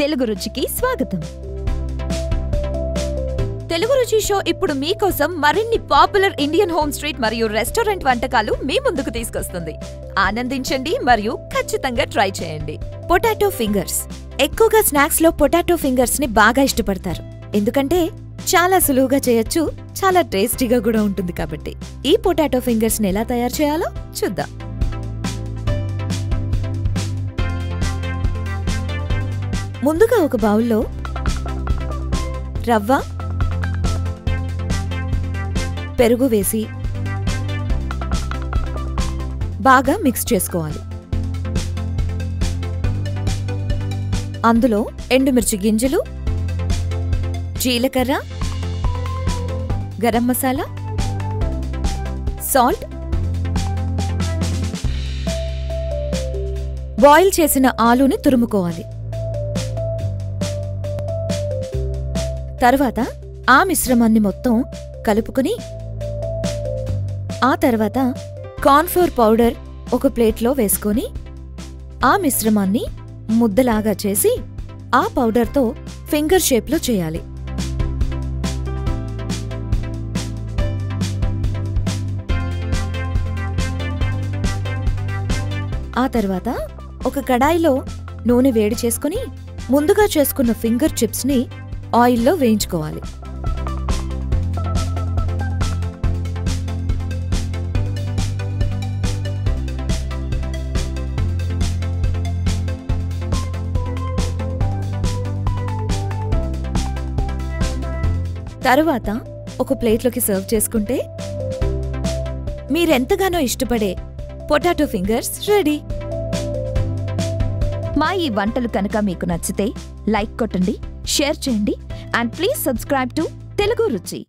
తెలుగు రుచికి స్వాగతం. తెలుగు రుచి షో ఇప్పుడు మీకోసం మరిన్ని పాపులర్ ఇండియన్ హోమ్ స్ట్రీట్ మరియు రెస్టారెంట్ వంటకాలు మీ ముందుకు తీసుకొస్తుంది. ఆనందించండి మరియు ఖచ్చితంగా ట్రై చేయండి. Potato fingers. ఎక్కువగా స్నాక్స్ లో పొటాటో ఫింగర్స్ ని బాగా ఇష్టపడతారు. ఎందుకంటే చాలా సులువుగా చేయొచ్చు, చాలా టేస్టీగా కూడా ఉంటుంది కాబట్టి. ఈ పొటాటో ఫింగర్స్ ని ఎలా తయారు చేయాలో చూద్దాం. ముందుగా ఒక బౌల్లో రవ్వ, పెరుగు వేసి బాగా మిక్స్ చేసుకోవాలి. అందులో ఎండుమిర్చి గింజలు, జీలకర్ర, గరం మసాలా, సాల్ట్, బాయిల్ చేసిన ఆలూని తురుముకోవాలి. తర్వాత ఆ మిశ్రమాన్ని మొత్తం కలుపుకుని ఆ తర్వాత కార్న్ఫ్లోర్ పౌడర్ ఒక ప్లేట్లో వేసుకొని ఆ మిశ్రమాన్ని ముద్దలాగా చేసి ఆ పౌడర్తో ఫింగర్ షేప్లో చేయాలి. ఆ తర్వాత ఒక కడాయిలో నూనె వేడి చేసుకుని ముందుగా చేసుకున్న ఫింగర్ చిప్స్ని ఆయిల్లో వేయించుకోవాలి. తరువాత ఒక ప్లేట్లోకి సర్వ్ చేసుకుంటే మీరెంతగానో ఇష్టపడే పొటాటో ఫింగర్స్ రెడీ. మా ఈ వంటలు కనుక మీకు నచ్చితే లైక్ కొట్టండి, షేర్ చేయండి and please subscribe to Telugu రుచి.